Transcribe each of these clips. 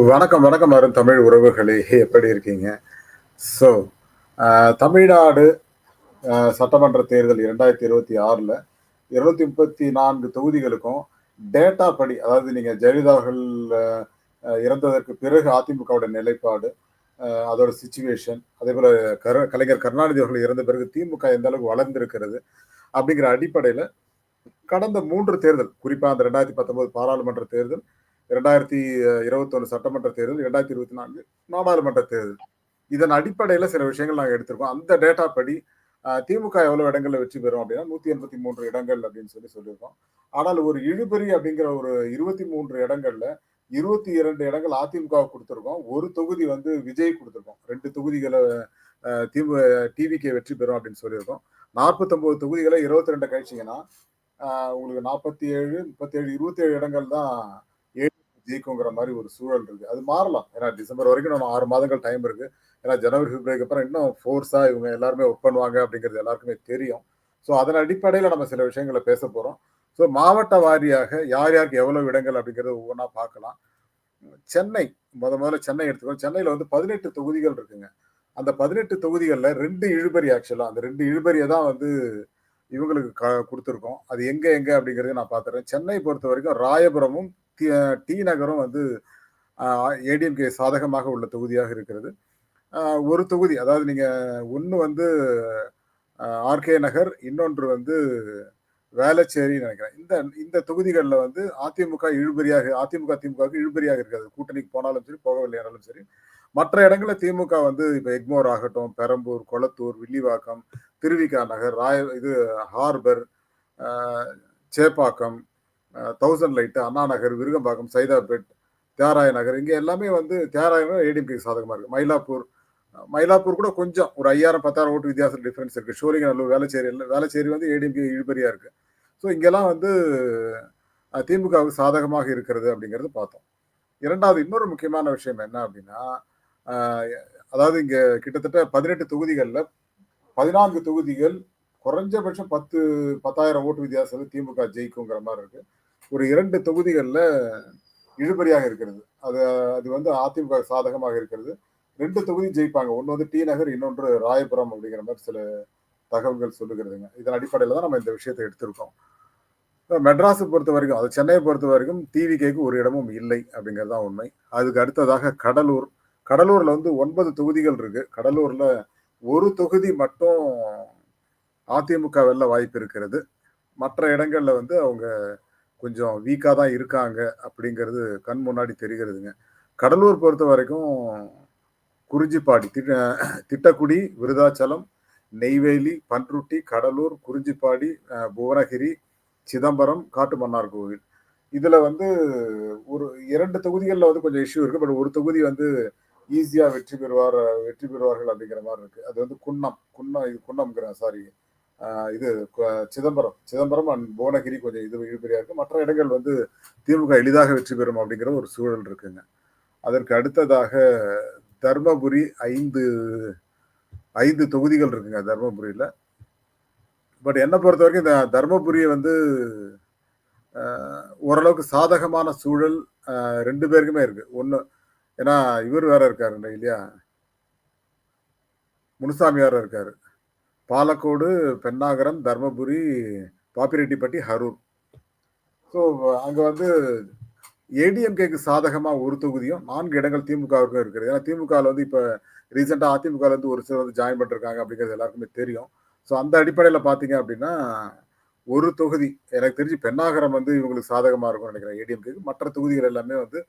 வணக்கம், வணக்கம் அருண் தமிழ் உறவுகளே! எப்படி இருக்கீங்க? ஸோ, தமிழ்நாடு சட்டமன்ற தேர்தல் 2026ல 234 தொகுதிகளுக்கும் டேட்டா படி, அதாவது நீங்க ஜெயலலிதா அவர்கள் அ இறந்ததற்கு பிறகு அதிமுகவோட நிலைப்பாடு, அதோட சிச்சுவேஷன், அதேபோல கலைஞர் கருணாநிதி அவர்கள் இறந்த பிறகு திமுக எந்த அளவுக்கு வளர்ந்திருக்கிறது, அப்படிங்கிற அடிப்படையில கடந்த 3 தேர்தல், குறிப்பா அந்த 2019 பாராளுமன்ற தேர்தல், 2021 சட்டமன்ற தேர்தல், 2024 நாடாளுமன்ற தேர்தல். இதன் அடிப்படையில சில விஷயங்கள் நாங்க எடுத்திருக்கோம். அந்த டேட்டா படி திமுக எவ்வளவு இடங்கள்ல வெற்றி பெறும் அப்படின்னா, 183 இடங்கள் அப்படின்னு சொல்லியிருக்கோம். ஆனால் ஒரு இழுபறி அப்படிங்கிற ஒரு 23 இடங்கள்ல 22 இடங்கள் அதிமுகவுக்கு குடுத்திருக்கோம். 1 தொகுதி வந்து விஜய் குடுத்திருக்கோம். 2 தொகுதிகள அ திமு டிவிகே வெற்றி பெறும் அப்படின்னு சொல்லியிருக்கோம். 49 தொகுதிகள 22 கழிச்சீங்கன்னா, உங்களுக்கு 47, 37, 27 இடங்கள் தான் ஜெயிக்குங்கிற மாரி ஒரு சூழல் இருக்கு. அது மாறலாம். ஏன்னா டிசம்பர் வரைக்கும் இன்னும் 6 மாதங்கள் டைம் இருக்கு. ஏன்னா ஜனவரி, பிப்ரவரிக்கு அப்புறம் இன்னும் ஃபோர்ஸா இவங்க எல்லாருமே ஒர்க் பண்ணுவாங்க அப்படிங்கிறது எல்லாருக்குமே தெரியும். ஸோ அதன் அடிப்படையில நம்ம சில விஷயங்கள பேசப் போறோம். ஸோ மாவட்ட வாரியாக யார் யாருக்கு எவ்வளவு இடங்கள் அப்படிங்கிறத ஒவ்வொன்னா பார்க்கலாம். சென்னை முதல்ல சென்னை எடுத்துக்குவோம். சென்னையில வந்து 18 தொகுதிகள் இருக்குங்க. அந்த 18 தொகுதிகள்ல 2 இழுபறி ஆக்சுவலா. அந்த 2 இழுபறிய தான் வந்து இவங்களுக்கு குடுத்துருக்கோம். அது எங்க எங்க அப்படிங்கிறத நான் பார்த்துறேன். சென்னை பொறுத்தவரைக்கும் ராயபுரமும், டி டி நகரும் வந்து அ ஏடிஎம்கே சாதகமாக உள்ள தொகுதியாக இருக்கிறது. அ ஒரு தொகுதி, அதாவது நீங்க ஒண்ணு வந்து ஆர்கே நகர், இன்னொன்று வந்து வேளச்சேரின்னு நெனைக்கிறேன். இந்த இந்த தொகுதிகள்ல வந்து அதிமுக, திமுகவுக்கு இழுபறியாக இருக்காது. கூட்டணிக்கு போனாலும் சரி, போகவில்லையானாலும் சரி. மற்ற இடங்கள்ல திமுக வந்து இப்ப எக்மோர் ஆகட்டும், பெரம்பூர், கொளத்தூர், வில்லிவாக்கம், திருவிக நகர், இது ஹார்பர், அ சேப்பாக்கம், தௌசண்ட் லைட், அண்ணா நகர், விருகம்பாக்கம், சைதாப்பேட், தியாகராய நகர், இங்க எல்லாமே வந்து தியாகராய நகர் ஏடிஎம்கேக்கு சாதகமா இருக்கு. மயிலாப்பூர் கூட கொஞ்சம் ஒரு 5000, 10,000 ஓட்டு வித்தியாசம் டிஃபரன்ஸ் இருக்கு. ஷோலிங்கநல்லூர், வேளச்சேரி வந்து ஏடிஎம்கே இழுபறியா இருக்கு. ஸோ இங்கெல்லாம் வந்து திமுகவுக்கு சாதகமாக இருக்கிறது அப்படிங்கிறது பார்த்தோம். 2வது இன்னொரு முக்கியமான விஷயம் என்ன அப்படின்னா, அ அதாவது இங்க கிட்டத்தட்ட 18 தொகுதிகள்ல 14 தொகுதிகள் குறைஞ்சபட்சம் 10,000 ஓட்டு வித்தியாசத்துல திமுக ஜெயிக்குங்கிற மாரி இருக்கு. ஒரு 2 தொகுதிகள்ல இழுபறியாக இருக்கிறது. அது அது வந்து அதிமுக சாதகமாக இருக்கிறது. 2 தொகுதி ஜெயிப்பாங்க. ஒண்ணு வந்து டி நகர், இன்னொன்று ராயபுரம் அப்படிங்கிற மாரி சில தகவல்கள் சொல்லுகிறதுங்க. இதன் அடிப்படையில தான் நம்ம இந்த விஷயத்த எடுத்திருக்கோம். மெட்ராஸ பொறுத்தவரைக்கும், அது சென்னைய பொறுத்தவரைக்கும் டிவிகேக்கு ஒரு இடமும் இல்லை அப்படிங்கிறது தான் உண்மை. அதுக்கு அடுத்ததாக கடலூர். கடலூர்ல வந்து 9 தொகுதிகள் இருக்கு. கடலூர்ல 1 தொகுதி மட்டும் அதிமுக வெல்ல வாய்ப்பு இருக்கிறது. மற்ற இடங்கள்ல வந்து அவங்க கொஞ்சம் வீக்கா தான் இருக்காங்க அப்படிங்கிறது கண் முன்னாடி தெரிகிறதுங்க. கடலூர் பொறுத்தவரைக்கும் குறிஞ்சிப்பாடி, திட்டக்குடி, விருதாச்சலம், நெய்வேலி, பண்ருட்டி, கடலூர், குறிஞ்சிப்பாடி, புவனகிரி, சிதம்பரம், காட்டுமன்னார்கோவில். இதுல வந்து ஒரு 2 தொகுதிகள்ல வந்து கொஞ்சம் இஷ்யூ இருக்கு. பட் ஒரு தொகுதி வந்து ஈஸியா வெற்றி பெறுவார்கள் அப்படிங்கிற மாரி இருக்கு. அது வந்து குன்னம்ங்கிறேன், சாரி. அ இது சிதம்பரம் அண்ட் புவனகிரி கொஞ்சம் இது இழுபறியா இருக்கு. மற்ற இடங்கள் வந்து திமுக எளிதாக வெற்றி பெறும் அப்படிங்கிற ஒரு சூழல் இருக்குங்க. அதற்கு அடுத்ததாக தர்மபுரி 5 தொகுதிகள் இருக்குங்க தர்மபுரியில. பட் என்ன பொறுத்தவரைக்கும் இந்த தர்மபுரிய வந்து அ ஓரளவுக்கு சாதகமான சூழல் 2 பேருக்குமே இருக்கு. ஏன்னா இவரு வேற இருக்காரு இல்லையா? முனுசாமி வேற இருக்காரு. பாலக்கோடு, பென்னாகரம், தர்மபுரி, பாப்பிரெட்டிப்பட்டி, அரூர். ஸோ அங்க வந்து ஏடிஎம்கேக்கு சாதகமா ஒரு தொகுதியும், 4 இடங்கள் திமுகவுக்கும் இருக்கிறது. ஏன்னா திமுகல வந்து இப்ப ரீசென்ட்டா அதிமுகல இருந்து ஒரு சிலர் வந்து ஜாயின் பண்ணிருக்காங்க அப்படிங்கிறது எல்லாருக்குமே தெரியும். ஸோ அந்த அடிப்படையில பார்த்தீங்க அப்படின்னா, ஒரு தொகுதி எனக்கு தெரிஞ்சு பென்னாகரம் வந்து இவங்களுக்கு சாதகமா இருக்கும்னு நினைக்கிறேன் ஏடிஎம்கேக்கு. மற்ற தொகுதிகள் எல்லாமே வந்து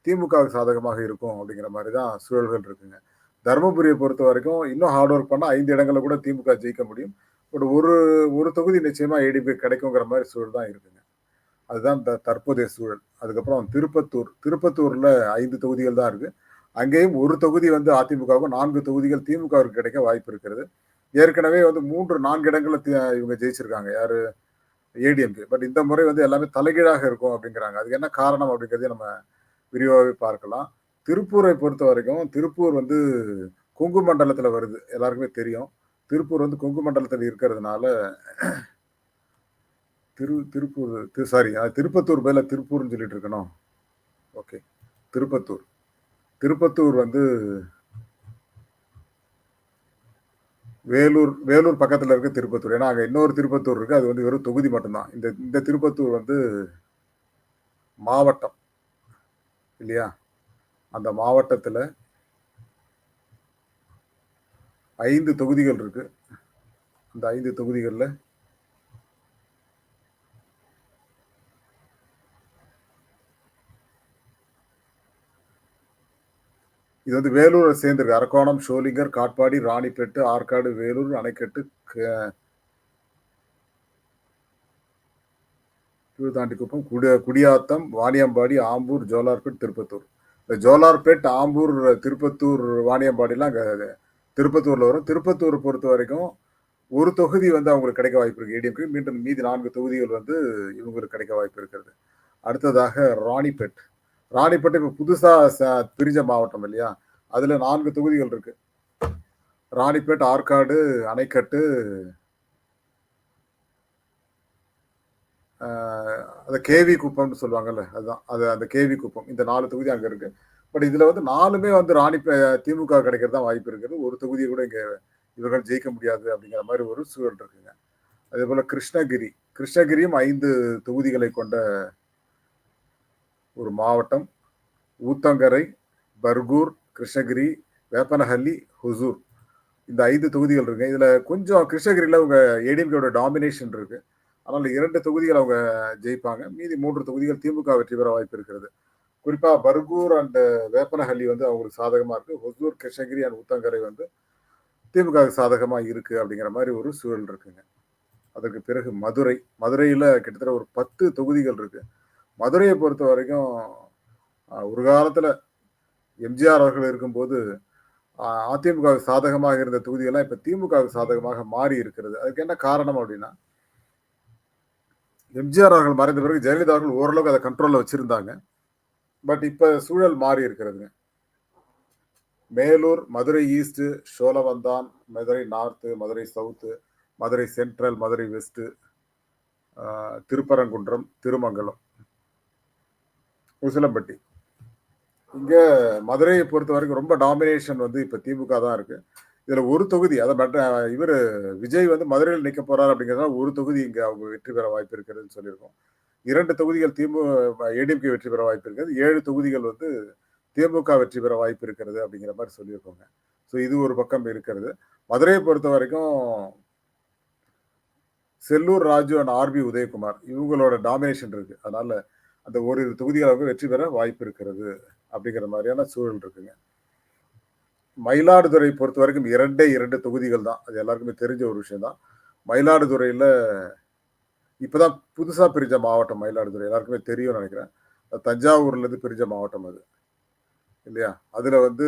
திமுகவுக்கு சாதகமாக இருக்கும் அப்படிங்கிற மாரி தான் சூழல்கள் இருக்குங்க. தர்மபுரிய பொறுத்தவரைக்கும் இன்னும் ஹார்ட் ஒர்க் பண்ணா 5 இடங்கள்ல கூட திமுக ஜெயிக்க முடியும். பட் ஒரு ஒரு தொகுதி நிச்சயமா ஏடிஎம்கே கிடைக்குங்கிற மாரி சூழல் தான் இருக்குங்க. அதுதான் தற்போதைய சூழல். அதுக்கப்புறம் திருப்பத்தூர்ல 5 தொகுதிகள் தான் இருக்கு. அங்கேயும் ஒரு தொகுதி வந்து அதிமுகவுக்கும், 4 தொகுதிகள் திமுகவிற்கு கிடைக்க வாய்ப்பு இருக்கிறது. ஏற்கனவே வந்து 3, 4 இடங்கள்ல இவங்க ஜெயிச்சிருக்காங்க. யாரு? ஏடிஎம்கே. பட் இந்த முறை வந்து எல்லாமே தலைகீழாக இருக்கும் அப்படிங்கிறாங்க. அதுக்கு என்ன காரணம் அப்படிங்கிறதையும் நம்ம விரிவாவே பார்க்கலாம். திருப்பூரை பொறுத்தவரைக்கும், திருப்பூர் வந்து கொங்கு மண்டலத்தில வருது. எல்லாருக்குமே தெரியும். திருப்பூர் வந்து கொங்கு மண்டலத்தில இருக்கிறதுனால, திருப்பூர் சாரி, திருப்பத்தூர் பதிலா திருப்பூர்ன்னு சொல்லிட்டு இருக்கணும். ஓகே. திருப்பத்தூர். திருப்பத்தூர் வந்து வேலூர் வேலூர் பக்கத்துல இருக்க திருப்பத்தூர். ஏன்னா, அங்க இன்னொரு திருப்பத்தூர் இருக்கு. அது வந்து வெறும் தொகுதி மட்டும் தான். இந்த இந்த திருப்பத்தூர் வந்து மாவட்டம் இல்லையா? அந்த மாவட்டத்துல 5 தொகுதிகள் இருக்கு. அந்த 5 தொகுதிகள்ல இது வந்து வேலூர சேர்ந்திருக்கு. அரக்கோணம், ஷோலிங்கர், காட்பாடி, ராணிப்பேட்டு, ஆற்காடு, வேலூர், அணைக்கட்டு, கீழ்தாண்டிக்குப்பம், குடியாத்தம், வாணியம்பாடி, ஆம்பூர், ஜோலார்பேட், திருப்பத்தூர். இந்த ஜோலார்பேட், ஆம்பூர், திருப்பத்தூர், வாணியம்பாடிலாம் அங்க திருப்பத்தூர்ல வரும். திருப்பத்தூர் பொறுத்த வரைக்கும் ஒரு தொகுதி வந்து அவங்களுக்கு கிடைக்க வாய்ப்பு இருக்கு ஏடிஎம்கே. மீண்டும் மீதி 4 தொகுதிகள் வந்து இவங்களுக்கு கிடைக்க வாய்ப்பு இருக்கிறது. அடுத்ததாக ராணிப்பேட். ராணிப்பேட்டை இப்ப புதுசா பிரிஞ்ச மாவட்டம் இல்லையா? அதுல 4 தொகுதிகள் இருக்கு. ராணிப்பேட், ஆற்காடு, அணைக்கட்டு, அந்த கேவி குப்பம்னு சொல்லுவாங்கல்ல, அதுதான். அது அந்த கேவி குப்பம். இந்த 4 தொகுதி அங்க இருக்கு. பட் இதுல வந்து 4மே வந்து திமுக கிடைக்கிறது தான் வாய்ப்பு இருக்கிறது. ஒரு தொகுதியை கூட இங்க இவர்கள் ஜெயிக்க முடியாது அப்படிங்கிற மாரி ஒரு சூழல் இருக்குங்க. அதேபோல கிருஷ்ணகிரி. கிருஷ்ணகிரியும் 5 தொகுதிகளை கொண்ட ஒரு மாவட்டம். ஊத்தங்கரை, பர்கூர், கிருஷ்ணகிரி, வேப்பனஹள்ளி, ஹொசூர். இந்த 5 தொகுதிகள் இருக்கு. இதுல கொஞ்சம் கிருஷ்ணகிரியில அவங்க ஏடிஎம்கேவோட டாமினேஷன் இருக்கு. அதனால 2 தொகுதிகள் அவங்க ஜெயிப்பாங்க. மீதி 3 தொகுதிகள் திமுக வெற்றி பெற வாய்ப்பு இருக்கிறது. குறிப்பா பர்கூர் அண்ட் வேப்பனஹள்ளி வந்து அவங்களுக்கு சாதகமா இருக்கு. ஹொசூர், கிருஷ்ணகிரி அண்ட் ஊத்தங்கரை வந்து திமுகவுக்கு சாதகமா இருக்கு அப்படிங்கிற மாரி ஒரு சூழல் இருக்குங்க. அதற்கு பிறகு மதுரை. மதுரையில கிட்டத்தட்ட ஒரு 10 தொகுதிகள் இருக்கு. மதுரைய பொறுத்த வரைக்கும் ஒரு காலத்துல எம்ஜிஆர் அவர்கள் இருக்கும்போது அதிமுகவுக்கு சாதகமாக இருந்த தொகுதியெல்லாம் இப்ப திமுகவுக்கு சாதகமாக மாறி இருக்கிறது. அதுக்கு என்ன காரணம் அப்படின்னா, எம்ஜிஆர் அவர்கள் மறைந்த பிறகு ஜெயலலிதா அவர்கள் ஓரளவுக்கு அதை கண்ட்ரோல்ல வச்சிருந்தாங்க. பட் இப்ப சூழல் மாறி இருக்கிறதுங்க. Melur, Madurai east, Cholavandan, Madurai north, Madurai south, Madurai central, Madurai west, Thiruparankundram, Thirumangalam, Usilampatti. இங்க மதுரையை பொறுத்த வரைக்கும் ரொம்ப டாமினேஷன் வந்து இப்ப திமுக தான் இருக்கு. இதுல ஒரு தொகுதி இவரு விஜய் வந்து மதுரையில் நிக்க போறாரு அப்படிங்கிறதுனால ஒரு தொகுதி இங்க அவங்க வெற்றி பெற வாய்ப்பு இருக்கிறதுன்னு சொல்லியிருக்கோம். 2 தொகுதிகள் ஏடிஎம்கே வெற்றி பெற வாய்ப்பு இருக்கிறது. 7 தொகுதிகள் வந்து திமுக வெற்றி பெற வாய்ப்பு இருக்கிறது அப்படிங்கிற மாதிரி சொல்லியிருக்கோங்க. ஸோ இது ஒரு பக்கம் இருக்கிறது. மதுரையை பொறுத்த வரைக்கும் செல்லூர் ராஜு அண்ட் ஆர்பி உதயகுமார் இவங்களோட டாமினேஷன் இருக்கு. அதனால அந்த ஓரிரு தொகுதிகளாக வெற்றி பெற வாய்ப்பு இருக்கிறது அப்படிங்கிற மாதிரியான சூழல் இருக்குங்க. மயிலாடுதுறை பொறுத்த வரைக்கும் 2 தொகுதிகள் தான். அது எல்லாருக்குமே தெரிஞ்ச ஒரு விஷயம் தான். மயிலாடுதுறையில இப்பதான் புதுசா பிரிஞ்ச மாவட்டம் மயிலாடுதுறை. எல்லாருக்குமே தெரியும்னு நினைக்கிறேன். தஞ்சாவூர்ல இருந்து பிரிஞ்ச மாவட்டம் அது. இல்லையா? அதுல வந்து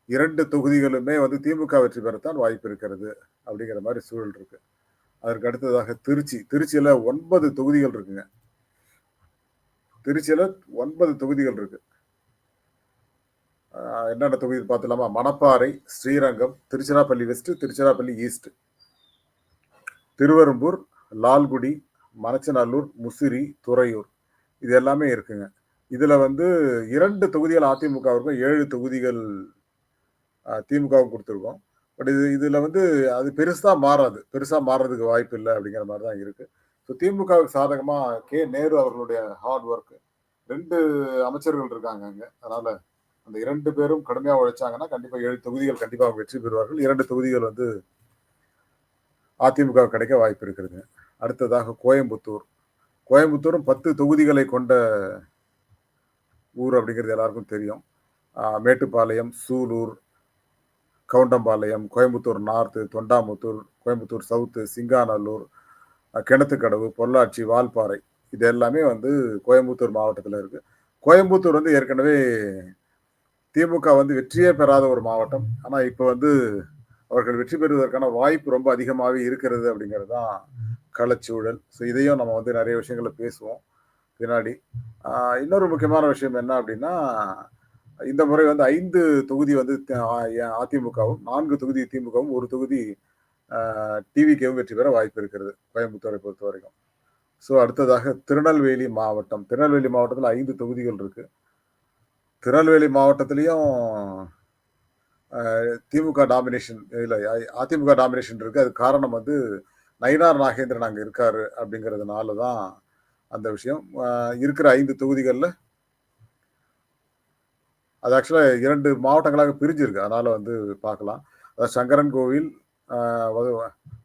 2 தொகுதிகளுமே வந்து திமுக வெற்றி பெறத்தான் வாய்ப்பு இருக்கிறது. அப்படிங்கிற மாரி சூழல் இருக்கு. அதற்கு அடுத்ததாக திருச்சி. திருச்சியில 9 தொகுதிகள் இருக்குங்க. திருச்சியில 9 தொகுதிகள் இருக்கு. என்னென்ன தொகுதி பார்த்துலாமா? Manapparai, Srirangam, Tiruchirappalli west, Tiruchirappalli east, Thiruverumbur, Lalgudi, Manachanallur, Musiri, Thuraiyur. இது எல்லாமே இருக்குங்க. இதுல வந்து 2 தொகுதிகள் அதிமுகவிற்கும் 7 தொகுதிகள் திமுகவுக்கு கொடுத்துருக்கோம். பட் இதுல வந்து அது பெருசா மாறாது. பெருசா மாறுறதுக்கு வாய்ப்பு இல்லை அப்படிங்கிற மாதிரி தான் இருக்கு. ஸோ திமுகவுக்கு சாதகமா நேரு அவர்களுடைய ஹார்ட் ஒர்க். 2 அமைச்சர்கள் இருக்காங்க அங்க. அதனால அந்த 2 பேரும் கடுமையா உழைச்சாங்கன்னா கண்டிப்பா 7 தொகுதிகள் கண்டிப்பா அவங்க வெற்றி பெறுவார்கள். 2 தொகுதிகள் வந்து அதிமுக கிடைக்க வாய்ப்பு இருக்கிறதுங்க. அடுத்ததாக கோயம்புத்தூர். கோயம்புத்தூரும் 10 தொகுதிகளை கொண்ட ஊர் அப்படிங்கிறது எல்லாருக்கும் தெரியும். Mettupalayam, Sulur, Kavundampalayam, Coimbatore north, Thondamuthur, Coimbatore south, Singanallur, Kinathukadavu, Pollachi, Valparai. இது எல்லாமே வந்து கோயம்புத்தூர் மாவட்டத்தில் இருக்கு. கோயம்புத்தூர் வந்து ஏற்கனவே திமுக வந்து வெற்றியே பெறாத ஒரு மாவட்டம். ஆனா இப்ப வந்து அவர்கள் வெற்றி பெறுவதற்கான வாய்ப்பு ரொம்ப அதிகமாகவே இருக்கிறது அப்படிங்கிறது தான் களச்சூழல். ஸோ இதையும் நம்ம வந்து நிறைய விஷயங்களை பேசுவோம் பின்னாடி. இன்னொரு முக்கியமான விஷயம் என்ன அப்படின்னா, இந்த முறை வந்து 5 தொகுதி வந்து அதிமுகவும், 4 தொகுதி திமுகவும், 1 தொகுதி டிவிகேவும் வெற்றி பெற வாய்ப்பு இருக்கிறது கோயம்புத்தூரை பொறுத்த வரைக்கும். ஸோ அடுத்ததாக திருநெல்வேலி மாவட்டம். திருநெல்வேலி மாவட்டத்தில் 5 தொகுதிகள் இருக்கு. திருநெல்வேலி மாவட்டத்திலையும் திமுக டாமினேஷன் இல்ல அதிமுக டாமினேஷன் இருக்கு. அது காரணம் வந்து நயினார் நாகேந்திரன் அங்க இருக்காரு அப்படிங்கிறதுனால தான் அந்த விஷயம். இருக்கிற 5 தொகுதிகள்ல அது ஆக்சுவலா 2 மாவட்டங்களாக பிரிஞ்சிருக்கு. அதனால வந்து பார்க்கலாம். அதாவது சங்கரன் கோவில்,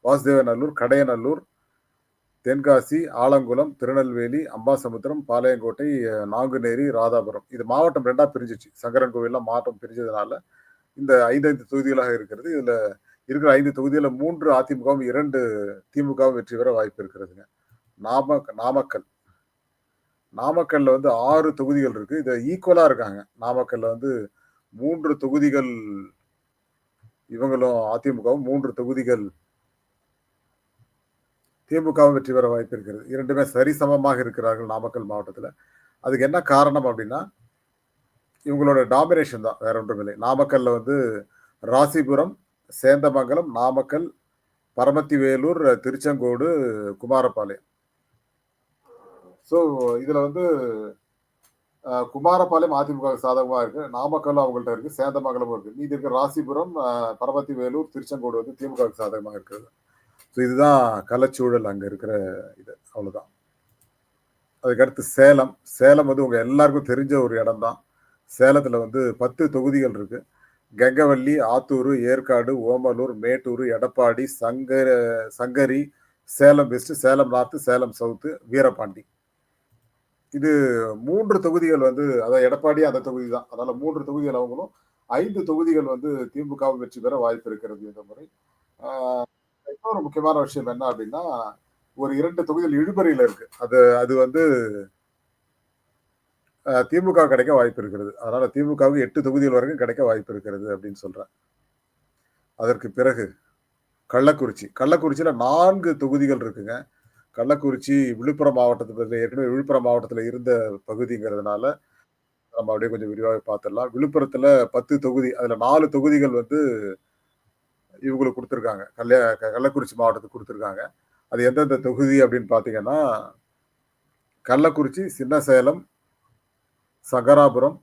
வாசுதேவநல்லூர், கடையநல்லூர், தென்காசி, ஆலங்குளம், திருநெல்வேலி, அம்பாசமுத்திரம், பாளையங்கோட்டை, நாங்குநேரி, ராதாபுரம். இது மாவட்டம் 2ஆ பிரிஞ்சிச்சு. சங்கரன் கோவில்லாம் மாவட்டம் பிரிஞ்சதுனால இந்த 5 தொகுதிகளாக இருக்கிறது. இதுல இருக்கிற 5 தொகுதியில 3 அதிமுகவும் 2 திமுகவும் வெற்றி பெற வாய்ப்பு இருக்கிறதுங்க. நாமக்கல் நாமக்கல்ல வந்து 6 தொகுதிகள் இருக்கு. இது ஈக்குவலா இருக்காங்க. நாமக்கல்ல வந்து 3 தொகுதிகள் இவங்களும் அதிமுகவும், 3 தொகுதிகள் திமுகவும் வெற்றி பெற வாய்ப்பு இருக்கிறது. 2மே சரிசமமாக இருக்கிறார்கள் நாமக்கல் மாவட்டத்துல. அதுக்கு என்ன காரணம் அப்படின்னா, இவங்களோட டாமினேஷன் தான். வேற ஒன்றும் இல்லை. நாமக்கல்ல வந்து ராசிபுரம், சேந்தமங்கலம், நாமக்கல், பரமத்தி வேலூர், திருச்செங்கோடு, குமாரபாளையம். ஸோ இதுல வந்து குமாரபாளையம் அதிமுக சாதகமா இருக்கு. நாமக்கல் அவங்கள்ட்ட இருக்கு. சேந்தமங்கலமும் இருக்கு. மீதி இருக்க ராசிபுரம், பரமத்தி வேலூர், திருச்செங்கோடு வந்து திமுக சாதகமாக இருக்கிறது. ஸோ இதுதான் களச்சூழல் அங்க இருக்கிற இது. அவ்வளவுதான். அதுக்கடுத்து சேலம். சேலம் வந்து உங்க எல்லாருக்கும் தெரிஞ்ச ஒரு இடம் தான். சேலத்துல வந்து 10 தொகுதிகள் இருக்கு. Gangavalli, Attur, Yercaud, Omalur, Mettur, Edappadi, Sankari, Salem west, Salem north, Salem south, Veerapandi. இது 3 தொகுதிகள் வந்து அதாவது எடப்பாடி அந்த தொகுதி தான். அதனால 3 தொகுதிகள் அவங்களும் 5 தொகுதிகள் வந்து திமுக வெற்றி பெற வாய்ப்பு இருக்கிறது இந்த முறை. இன்னொரு முக்கியமான விஷயம் என்ன அப்படின்னா, ஒரு 2 தொகுதிகள் இழுபறியில இருக்கு. அது அது வந்து திமுக கிடைக்க வாய்ப்பு இருக்கிறது. அதனால திமுகவுக்கு 8 தொகுதிகள் வரைக்கும் கிடைக்க வாய்ப்பு இருக்கிறது அப்படின்னு சொல்றேன். அதற்கு பிறகு கள்ளக்குறிச்சியில 4 தொகுதிகள் இருக்குங்க. கள்ளக்குறிச்சி விழுப்புரம் மாவட்டத்துல ஏற்கனவே விழுப்புரம் மாவட்டத்துல இருந்த பகுதிங்கிறதுனால நம்ம அப்படியே கொஞ்சம் விரிவாக பார்த்துடலாம். விழுப்புரத்துல 10 தொகுதி. அதுல 4 தொகுதிகள் வந்து இவங்களுக்கு கொடுத்துருக்காங்க. கள்ளக்குறிச்சி மாவட்டத்துக்கு கொடுத்துருக்காங்க. அது எந்தெந்த தொகுதி அப்படின்னு பார்த்தீங்கன்னா, கள்ளக்குறிச்சி, சின்னசேலம், சங்கராபுரம்,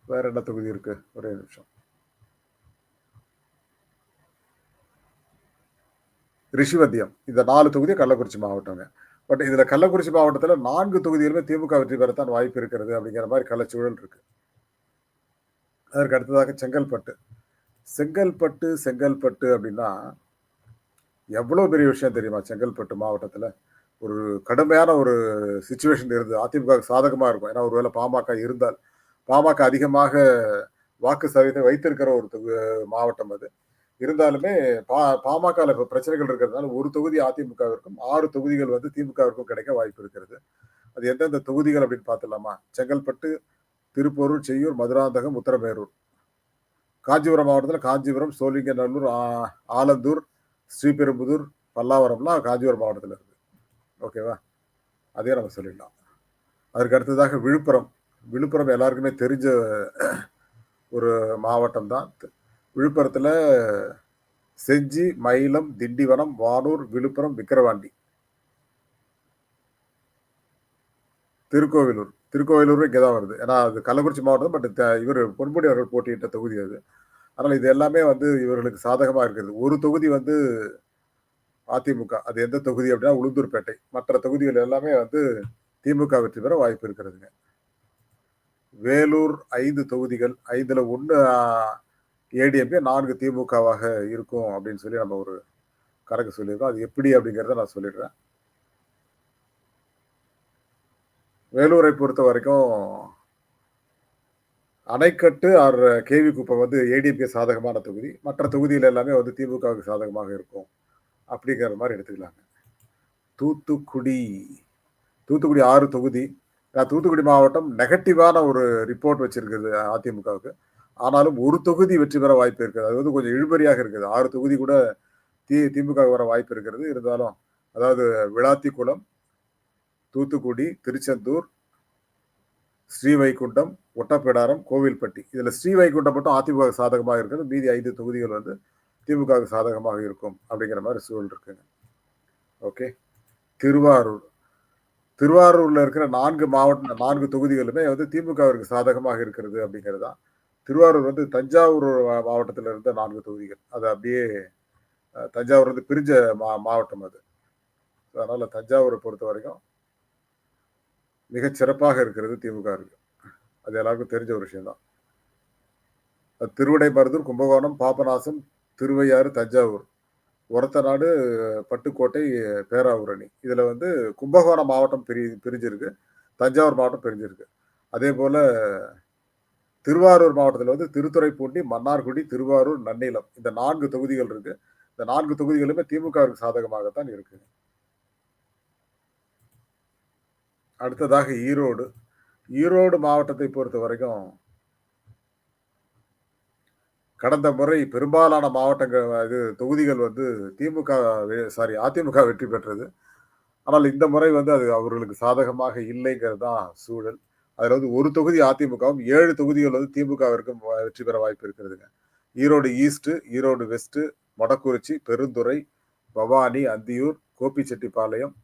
வேற என்ன தொகுதி இருக்கு? ஒரே நிமிஷம். ரிஷிவந்தியம். இந்த 4 தொகுதி கள்ளக்குறிச்சி மாவட்டங்க. பட் இதுல கள்ளக்குறிச்சி மாவட்டத்துல 4 தொகுதியிலுமே திமுக வெற்றி பெறத்தான் வாய்ப்பு இருக்கிறது அப்படிங்கிற மாதிரி களச்சூழல் இருக்கு. அதற்கு அடுத்ததாக செங்கல்பட்டு அப்படின்னா எவ்வளவு பெரிய விஷயம் தெரியுமா? செங்கல்பட்டு மாவட்டத்துல ஒரு கடுமையான ஒரு சிச்சுவேஷன் இருந்தது. அதிமுக சாதகமா இருக்கும். ஏன்னா ஒருவேளை பாமக இருந்தால் பாமக அதிகமாக வாக்கு சதவீதத்தை வைத்திருக்கிற ஒரு மாவட்டம் அது. இருந்தாலுமே பாமகல இப்ப பிரச்சனைகள் இருக்கிறதுனால ஒரு தொகுதி அதிமுகவிற்கும் 6 தொகுதிகள் வந்து திமுகவிற்கும் கிடைக்க வாய்ப்பு இருக்கிறது. அது எந்தெந்த தொகுதிகள் அப்படின்னு பார்த்துடலாமா? செங்கல்பட்டு, திருப்போரூர், செய்யூர், மதுராந்தகம், உத்தரமேரூர். காஞ்சிபுரம் மாவட்டத்தில் காஞ்சிபுரம், சோழிங்கநல்லூர், ஆலந்தூர், ஸ்ரீபெரும்புதூர், பல்லாவரம்லாம் காஞ்சிபுரம் மாவட்டத்தில் இருக்கு. ஓகேவா? அதே நம்ம சொல்லிடலாம். அதற்கு அடுத்ததாக விழுப்புரம் எல்லாருக்குமே தெரிஞ்ச ஒரு மாவட்டம் தான். விழுப்புரத்துல செஞ்சி, மயிலம், திண்டிவனம், வானூர், விழுப்புரம், விக்கிரவாண்டி, திருக்கோவிலூர் இங்கதான் வருது. ஏன்னா அது கள்ளக்குறிச்சி மாவட்டம். பட் இவர் பொன்முடி அவர்கள் போட்டியிட்ட தொகுதி அது. அதனால இது எல்லாமே வந்து இவர்களுக்கு சாதகமா இருக்கிறது. ஒரு தொகுதி வந்து அதிமுக. அது எந்த தொகுதி அப்படின்னா உளுந்தூர்பேட்டை. மற்ற தொகுதிகள் எல்லாமே வந்து திமுக வெற்றி பெற வாய்ப்பு இருக்கிறதுங்க. வேலூர் 5 தொகுதிகள். 5ல 1 ஏடிஎம்கே, 4 திமுகவாக இருக்கும் அப்படின்னு சொல்லி நம்ம ஒரு கணக்கு சொல்லியிருக்கோம். அது எப்படி அப்படிங்கிறத நான் சொல்லிடுறேன். வேலூரை பொறுத்த வரைக்கும் அணைக்கட்டு ஆர் கேவி குப்பம் வந்து ஏடிஎம்கே சாதகமான தொகுதி. மற்ற தொகுதியில் எல்லாமே வந்து திமுகவுக்கு சாதகமாக இருக்கும் அப்படிங்கிற மாதிரி எடுத்துக்கலாங்க. தூத்துக்குடி 6 தொகுதி. தூத்துக்குடி மாவட்டம் நெகட்டிவான ஒரு ரிப்போர்ட் வச்சிருக்குது அதிமுகவுக்கு. ஆனாலும் ஒரு தொகுதி வெற்றி பெற வாய்ப்பு இருக்குது. அது வந்து கொஞ்சம் இழுபறியாக இருக்குது. 6 தொகுதி கூட திமுக வர வாய்ப்பு இருக்கிறது. இருந்தாலும் அதாவது விளாத்திக்குளம், தூத்துக்குடி, திருச்செந்தூர், ஸ்ரீவைகுண்டம், ஒட்டப்பிடாரம், கோவில்பட்டி. இதுல ஸ்ரீவைகுண்டம் மட்டும் அதிமுக சாதகமாக இருக்கிறது. மீதி 5 தொகுதிகள் வந்து திமுக சாதகமாக இருக்கும் அப்படிங்கிற மாதிரி சூழல் இருக்குங்க. ஓகே. திருவாரூர் திருவாரூர்ல இருக்கிற 4 தொகுதிகளுமே வந்து திமுகவிற்கு சாதகமாக இருக்கிறது அப்படிங்கிறது தான். திருவாரூர் வந்து தஞ்சாவூர் மாவட்டத்தில இருந்த 4 தொகுதிகள். அது அப்படியே தஞ்சாவூர் வந்து பிரிஞ்ச மாவட்டம் அது. அதனால தஞ்சாவூர பொறுத்தவரைக்கும் மிகச் சிறப்பாக இருக்கிறது திமுக இருக்கு. அது எல்லாருக்கும் தெரிஞ்ச ஒரு விஷயம் தான். திருவிடைமருதூர், கும்பகோணம், பாபநாசம், திருவையாறு, தஞ்சாவூர், ஒரத்தநாடு, பட்டுக்கோட்டை, பேராவூரணி. இதுல வந்து கும்பகோணம் மாவட்டம் பிரிஞ்சிருக்கு. தஞ்சாவூர் மாவட்டம் பிரிஞ்சிருக்கு. அதே போல திருவாரூர் மாவட்டத்தில் வந்து திருத்துறைப்பூண்டி, மன்னார்குடி, திருவாரூர், நன்னிலம் இந்த 4 தொகுதிகள் இருக்கு. இந்த 4 தொகுதிகளுமே திமுகவிற்கு சாதகமாகத்தான் இருக்கு. அடுத்ததாக ஈரோடு. ஈரோடு மாவட்டத்தை பொறுத்த வரைக்கும் கடந்த முறை பெரும்பாலான தொகுதிகள் வந்து அதிமுக வெற்றி பெற்றது. ஆனால் இந்த முறை வந்து அது அவர்களுக்கு சாதகமாக இல்லைங்கிறது தான் சூழல். அதுல வந்து ஒரு தொகுதி அதிமுகவும் 7 தொகுதிகள் வந்து திமுகவிற்கும் வெற்றி பெற வாய்ப்பு இருக்கிறதுங்க. Erode east, Erode west, Modakkurichi, Perundurai, Bhavani, Anthiyur, Gobichettipalayam,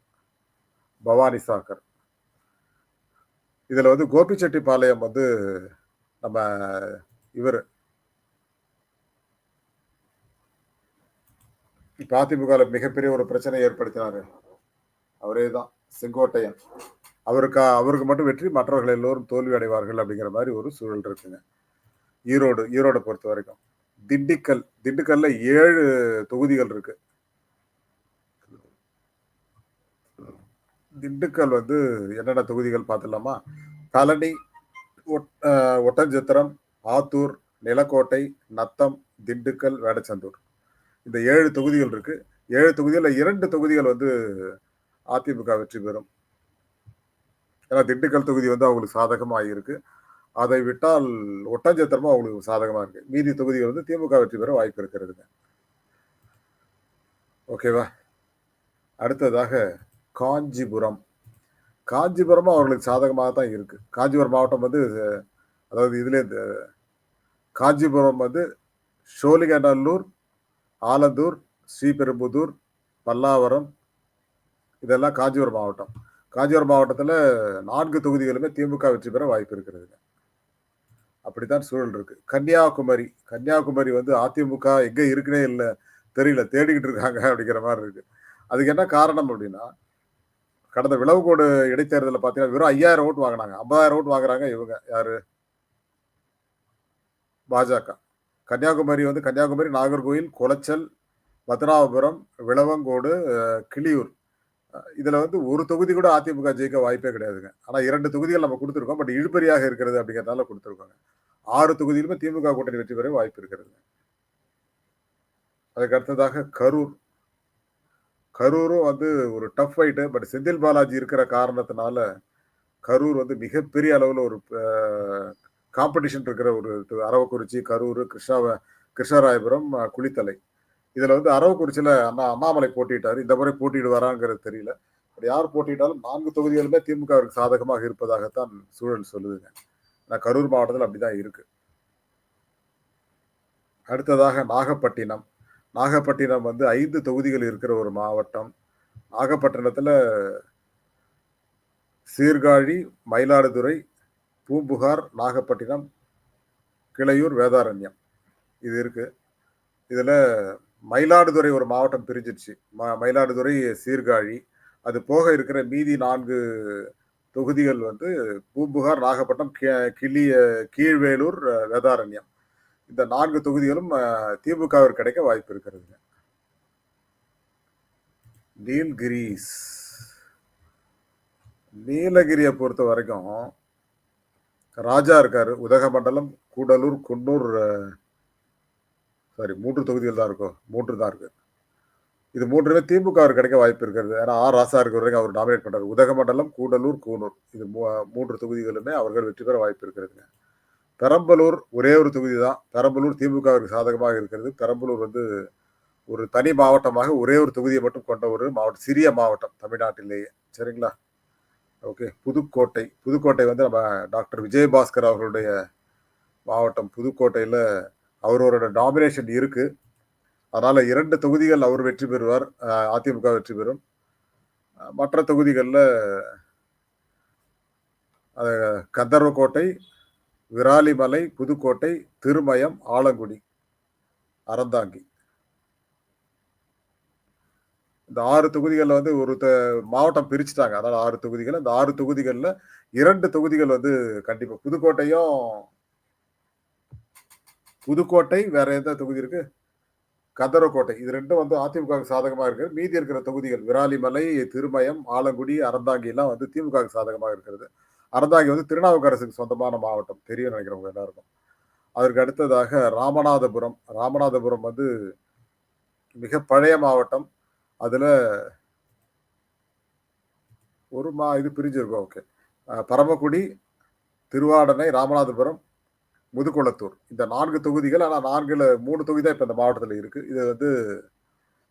Bhavani Sagar. இதுல வந்து கோபிச்செட்டிப்பாளையம் வந்து நம்ம இவர் இப்ப அதிமுகல மிகப்பெரிய ஒரு பிரச்சனை ஏற்படுத்தினாரு. அவரே தான் செங்கோட்டையன். அவருக்கு மட்டும் வெற்றி, மற்றவர்கள் எல்லோரும் தோல்வி அடைவார்கள் அப்படிங்கிற மாதிரி ஒரு சூழல் இருக்குங்க. ஈரோட பொறுத்த வரைக்கும். திண்டுக்கல்ல 7 தொகுதிகள் இருக்கு. திண்டுக்கல் வந்து என்னென்ன தொகுதிகள் பார்த்துடலாமா? பழனி, ஒட்டஞ்சத்திரம், ஆத்தூர், நிலக்கோட்டை, நத்தம், திண்டுக்கல், வேடச்சந்தூர். இந்த 7 தொகுதிகள் இருக்கு. 7 தொகுதிகள்ல 2 தொகுதிகள் வந்து அதிமுக வெற்றி பெறும். ஏன்னா திண்டுக்கல் தொகுதி வந்து அவங்களுக்கு சாதகமா இருக்கு. அதை விட்டால் ஒட்டஞ்சத்திரமும் அவங்களுக்கு சாதகமா இருக்கு. மீதி தொகுதிகள் வந்து திமுக வெற்றி பெற வாய்ப்பு இருக்கிறதுங்க. ஓகேவா? அடுத்ததாக காஞ்சிபுரம். காஞ்சிபுரமும் அவர்களுக்கு சாதகமாக தான் இருக்கு. காஞ்சிபுரம் மாவட்டம் வந்து அதாவது இதுல காஞ்சிபுரம் வந்து சோழிங்கநல்லூர், ஆலந்தூர், ஸ்ரீபெரும்புதூர், பல்லாவரம் இதெல்லாம் காஞ்சிபுரம் மாவட்டம். காஞ்சிபுரம் மாவட்டத்தில் 4 தொகுதிகளுமே திமுக வெற்றி பெற வாய்ப்பு இருக்கிறதுங்க. அப்படித்தான் சூழல் இருக்கு. கன்னியாகுமரி வந்து அதிமுக எங்க இருக்குன்னே இல்லை தெரியல, தேடிக்கிட்டு இருக்காங்க அப்படிங்கிற மாதிரி இருக்கு. அதுக்கு என்ன காரணம் அப்படின்னா, கடந்த விளவுகோடு இடைத்தேர்தலில் பார்த்தீங்கன்னா வெறும் 5000 ஓட்டு வாங்கினாங்க. 50,000 ஓட்டு வாங்குறாங்க இவங்க யாரு? பாஜக. கன்னியாகுமரி, நாகர்கோவில், குளச்சல், பத்மநாபபுரம், விளவங்கோடு, கிளியூர். இதுல வந்து ஒரு தொகுதி கூட அதிமுக ஜெயிக்க வாய்ப்பே கிடையாதுங்க. ஆனா 2 தொகுதிகள் நம்ம கொடுத்துருக்கோம். பட் இழுபறியாக இருக்கிறது அப்படிங்கிறதுனால கொடுத்துருக்கோங்க. 6 தொகுதியிலுமே திமுக கூட்டணி வெற்றி பெற வாய்ப்பு இருக்கிறது. அதுக்கு அடுத்ததாக கரூரும் வந்து ஒரு tough fight. But Senthil Balaji இருக்கிற காரணத்தினால கரூர் வந்து மிகப்பெரிய அளவில் ஒரு காம்படிஷன் இருக்கிற ஒரு அரவக்குறிச்சி, கரூர், கிருஷ்ணராயபுரம், குளித்தலை. இதுல வந்து அரவக்குறிச்சியில அண்ணாமலை போட்டிட்டாரு. இந்த முறை போட்டியிடுவாராங்கிறது தெரியல. யார் போட்டியிட்டாலும் 4 தொகுதிகளுமே திமுகவிற்கு சாதகமாக இருப்பதாகத்தான் சூழல் சொல்லுதுங்க. கரூர் மாவட்டத்தில் அப்படிதான் இருக்கு. அடுத்ததாக நாகப்பட்டினம் வந்து 5 தொகுதிகள் இருக்கிற ஒரு மாவட்டம். நாகப்பட்டினத்துல சீர்காழி, மயிலாடுதுறை, பூம்புகார், நாகப்பட்டினம், கிளையூர், வேதாரண்யம் இது இருக்கு. இதுல மயிலாடுதுறை ஒரு மாவட்டம் பிரிஞ்சிருச்சு. மயிலாடுதுறை, சீர்காழி, அது போக இருக்கிற மீதி 4 தொகுதிகள் வந்து பூம்புகார், நாகப்பட்டினம், கீழ்வேலூர், வேதாரண்யம். இந்த 4 தொகுதிகளும் திமுகவிற்கு கிடைக்க வாய்ப்பு இருக்கிறதுங்க. நீலகிரியை பொறுத்த வரைக்கும் ராஜா இருக்காரு. உதகமண்டலம், கூடலூர், குன்னூர், 3 தொகுதிகள் தான் இருக்கும். 3 தான் இருக்கு. இது 3மே திமுக கிடைக்க வாய்ப்பு இருக்கிறது. ஏன்னா ராசா இருக்கிற வரைக்கும் அவர் டாமினேட் பண்றாரு. உதகமண்டலம், கூடலூர், கூனூர் இது 3 தொகுதிகளுமே அவர்கள் வெற்றி பெற வாய்ப்பு இருக்கிறதுங்க. பெரம்பலூர் ஒரே ஒரு தொகுதி தான். பெரம்பலூர் திமுகவிற்கு சாதகமாக இருக்கிறது. பெரம்பலூர் வந்து ஒரு தனி மாவட்டமாக ஒரே ஒரு தொகுதியை மட்டும் கொண்ட ஒரு மாவட்டம், சிறிய மாவட்டம் தமிழ்நாட்டிலேயே. சரிங்களா? ஓகே. புதுக்கோட்டை வந்து நம்ம டாக்டர் விஜயபாஸ்கர் அவர்களுடைய மாவட்டம். புதுக்கோட்டையில் அவரோட டாமினேஷன் இருக்கு. அதனால 2 தொகுதிகள் அவர் வெற்றி பெறுவார், அதிமுக வெற்றி பெறும். மற்ற தொகுதிகளில் கந்தர்வக்கோட்டை, விராலிமலை, புதுக்கோட்டை, திருமயம், ஆலங்குடி, அறந்தாங்கி. இந்த 6 தொகுதிகள்ல வந்து மாவட்டம் பிரிச்சுட்டாங்க. அதனால 6 தொகுதிகள். அந்த 6 தொகுதிகள்ல 2 தொகுதிகள் வந்து கண்டிப்பா புதுக்கோட்டை வேற எந்த தொகுதி இருக்கு? கந்தர்வக்கோட்டை. இது 2ம் வந்து அதிமுகவுக்கு சாதகமா இருக்கு. மீதி இருக்கிற தொகுதிகள் விராலிமலை, திருமயம், ஆலங்குடி, அறந்தாங்கிலாம் வந்து திமுகவுக்கு சாதகமாக இருக்கிறது. அறந்தாங்கி வந்து திருநாவுக்கரசுக்கு சொந்தமான மாவட்டம். தெரியும்னு நினைக்கிறேன் உங்க எல்லாருக்கும். அதற்கு அடுத்ததாக ராமநாதபுரம். ராமநாதபுரம் வந்து மிக பழைய மாவட்டம். அதுல இது பிரிஞ்சிருக்கும். ஓகே. பரமக்குடி, திருவாடனை, ராமநாதபுரம், முதுகுளத்தூர். இந்த 4 தொகுதிகள். ஆனா 4ல 3 தொகுதி தான் இப்ப இந்த மாவட்டத்துல இருக்கு. இது வந்து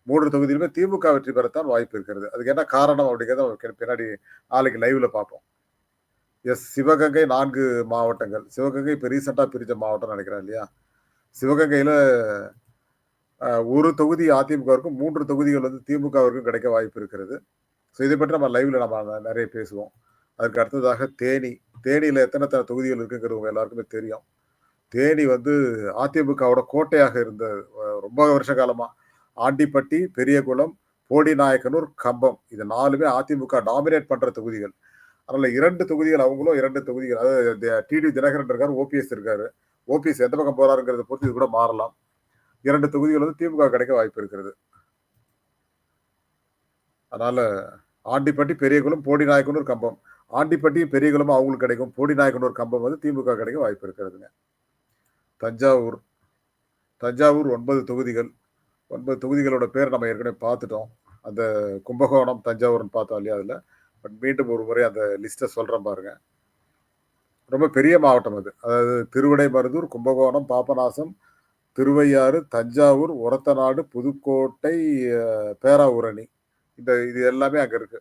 3 தொகுதியிலுமே திமுக வெற்றி பெறத்தான் வாய்ப்பு இருக்கிறது. அதுக்கு என்ன காரணம் அப்படிங்கிறத நமக்கு பின்னாடி நாளைக்கு லைவ்ல பார்ப்போம். சிவகங்கை 4 மாவட்டங்கள். சிவகங்கை இப்ப ரீசெண்டா பிரிச்ச மாவட்டம்னு நினைக்கிறேன் இல்லையா? சிவகங்கையில 1 தொகுதி அதிமுகவிற்கும் 3 தொகுதிகள் வந்து திமுகவிற்கும் கிடைக்க வாய்ப்பு இருக்கிறது. ஸோ இதை பற்றி நம்ம லைவ்ல நம்ம நிறைய பேசுவோம். அதுக்கு அடுத்ததாக தேனி. தேனியில எத்தனை தொகுதிகள் இருக்குங்கிறது உங்க எல்லாருக்குமே தெரியும். தேனி வந்து அதிமுகவோட கோட்டையாக இருந்த ரொம்ப வருஷ காலமா ஆண்டிப்பட்டி, பெரியகுளம், போடிநாயக்கனூர், கம்பம். இது 4மே அதிமுக டாமினேட் பண்ற தொகுதிகள். அதனால 2 தொகுதிகள் அவங்களும் 2 தொகுதிகள். அதாவது டிடி தினகரன் இருக்காரு, ஓபிஎஸ் இருக்காரு. ஓபிஎஸ் எந்த பக்கம் போறாருங்கிறத பொறுத்து இது கூட மாறலாம். 2 தொகுதிகள் வந்து திமுக கிடைக்க வாய்ப்பு இருக்கிறது. அதனால ஆண்டிப்பட்டி, பெரியகுளம், போடிநாயக்கனூர், கம்பம். ஆண்டிப்பட்டியும் பெரியகுளமும் அவங்களுக்கு கிடைக்கும். போடிநாயக்கனூர், கம்பம் வந்து திமுக கிடைக்க வாய்ப்பு இருக்கிறதுங்க. தஞ்சாவூர் 9 தொகுதிகள். 9 தொகுதிகளோட பேர் நம்ம ஏற்கனவே பார்த்துட்டோம். அந்த கும்பகோணம், தஞ்சாவூர்னு பார்த்தோம் இல்லையா அதுல. பட் மீண்டும் ஒரு முறை அந்த லிஸ்ட்டை சொல்றேன் பாருங்க. ரொம்ப பெரிய மாவட்டம் அது. அதாவது திருவிடைமருதூர், கும்பகோணம், பாபநாசம், திருவையாறு, தஞ்சாவூர், ஒரத்தநாடு, புதுக்கோட்டை, பேராவூரணி. இது எல்லாமே அங்க இருக்கு.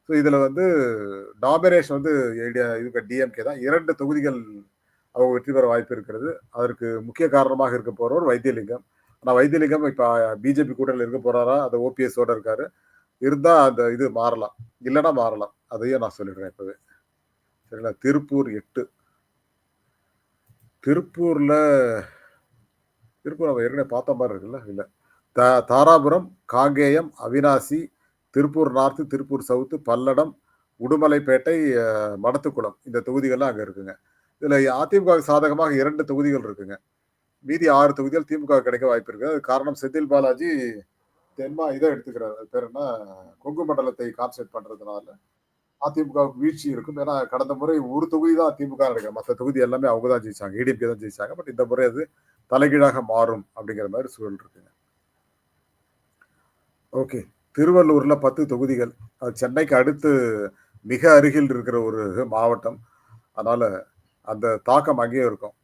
ஸோ இதுல வந்து டாமினேஷன் வந்து டிஎம்கே தான். 2 தொகுதிகள் அவங்க வெற்றி பெற வாய்ப்பு இருக்கிறது. அதற்கு முக்கிய காரணமாக இருக்க போறவர் வைத்தியலிங்கம். ஆனா வைத்தியலிங்கம் இப்ப பிஜேபி கூட்டணியில் இருக்க போறாரா? அது ஓபிஎஸோட இருக்காரு. இருந்தா அந்த இது மாறலாம். இல்லைன்னா மாறலாம். அதையும் நான் சொல்லிடுறேன் இப்பவே. சரிங்களா? திருப்பூர் நம்ம ஏற்கனவே பார்த்த மாதிரி இருக்குல்ல? இல்ல. Dharapuram, Kangeyam, Avinashi, Tiruppur north, Tiruppur south, Palladam, Udumalaipettai, Madathukulam. இந்த தொகுதிகள்லாம் அங்க இருக்குங்க. இதுல அதிமுக சாதகமாக 2 தொகுதிகள் இருக்குங்க. மீதி 6 தொகுதிகள் திமுக கிடைக்க வாய்ப்பு இருக்கு. அது காரணம் செந்தில் பாலாஜி இதை எடுத்துக்கிறார். அது பேர் என்ன? கொங்கு மண்டலத்தை கான்சென்ட்ரேட் பண்றதுனால அதிமுகவுக்கு வீழ்ச்சி இருக்கும். ஏன்னா கடந்த முறை ஒரு தொகுதி தான் திமுக நினைக்கிறேன். மற்ற தொகுதி எல்லாமே அவங்க தான் ஜெயிச்சாங்க. ஏடிஎம்கே தான் ஜெயிச்சாங்க. பட் இந்த முறை அது தலைகீழாக மாறும் அப்படிங்கிற மாதிரி சூழல் இருக்குங்க. ஓகே. திருவள்ளூர்ல 10 தொகுதிகள். அது சென்னைக்கு அடுத்து மிக அருகில் இருக்கிற ஒரு மாவட்டம். அதனால அந்த தாக்கம் அங்கேயும் இருக்கும்.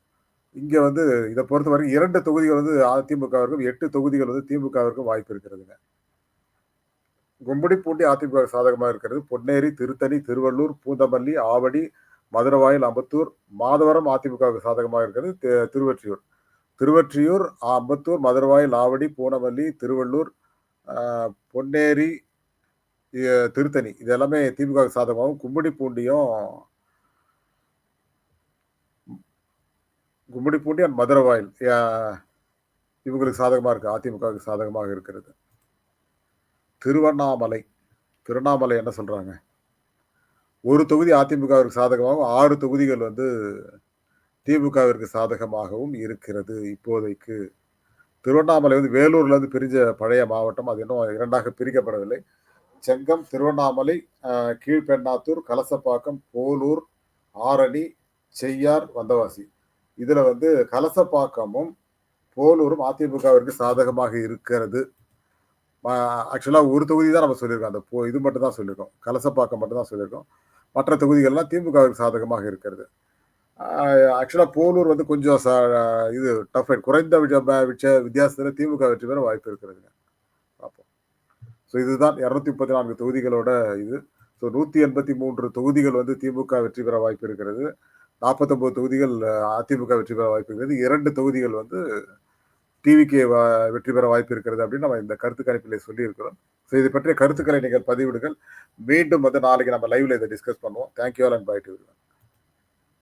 இங்க வந்து இதை பொறுத்தவரைக்கும் 2 தொகுதிகள் வந்து அதிமுகவிற்கும் 8 தொகுதிகள் வந்து திமுகவிற்கும் வாய்ப்பு இருக்கிறதுங்க. கும்மிடிப்பூண்டி அதிமுக சாதகமாக இருக்கிறது. பொன்னேரி, திருத்தணி, திருவள்ளூர், பூந்தமல்லி, ஆவடி, மதுரவாயல், அம்பத்தூர், மாதவரம் அதிமுகவுக்கு சாதகமாக இருக்கிறது. திருவொற்றியூர், அம்பத்தூர், மதுரவாயல், ஆவடி, பூனமல்லி, திருவள்ளூர், பொன்னேரி, திருத்தணி இது எல்லாமே திமுக சாதகமாகவும், கும்மிடிப்பூண்டி அண்ட் மதுரவாயல் இவங்களுக்கு சாதகமா இருக்கு. அதிமுகவுக்கு சாதகமாக இருக்கிறது. திருவண்ணாமலை என்ன சொல்றாங்க? ஒரு தொகுதி அதிமுகவிற்கு சாதகமாகவும் 6 தொகுதிகள் வந்து திமுகவிற்கு சாதகமாகவும் இருக்கிறது இப்போதைக்கு. திருவண்ணாமலை வந்து வேலூர்ல இருந்து பிரிஞ்ச பழைய மாவட்டம். அது இன்னும் 2ஆக பிரிக்கப்படவில்லை. செங்கம், திருவண்ணாமலை, கீழ்பெண்ணாத்தூர், கலசப்பாக்கம், போலூர், ஆரணி, செய்யார், வந்தவாசி. இதுல வந்து கலசப்பாக்கமும் போலூரும் அதிமுகவிற்கு சாதகமாக இருக்கிறது. ஆக்சுவலா ஒரு தொகுதி தான் நம்ம சொல்லியிருக்கோம். அந்த இது மட்டும் தான் சொல்லியிருக்கோம். கலசப்பாக்கம் மட்டும் தான் சொல்லியிருக்கோம். மற்ற தொகுதிகள்லாம் திமுகவிற்கு சாதகமாக இருக்கிறது. ஆக்சுவலா போலூர் வந்து கொஞ்சம் இது டஃப் ஃபைட். குறைந்த வித்தியாசத்தில் திமுக வெற்றி பெற வாய்ப்பு இருக்கிறதுங்க. பார்ப்போம். ஸோ இதுதான் 234 தொகுதிகளோட இது. ஸோ 183 தொகுதிகள் வந்து திமுக வெற்றி பெற வாய்ப்பு இருக்கிறது. 49 தொகுதிகள் அதிமுக வெற்றி பெற வாய்ப்பு இருக்கிறது. 2 தொகுதிகள் வந்து டிவிகே வெற்றி பெற வாய்ப்பு இருக்கிறது அப்படின்னு நம்ம இந்த கருத்து கணிப்பிலே சொல்லியிருக்கிறோம். ஸோ இதை பற்றிய கருத்துக்களை நீங்கள் பதிவிடுங்கள். மீண்டும் வந்து நாளைக்கு நம்ம லைவ்ல இதை டிஸ்கஸ் பண்ணுவோம். Thank you all and bye to everyone.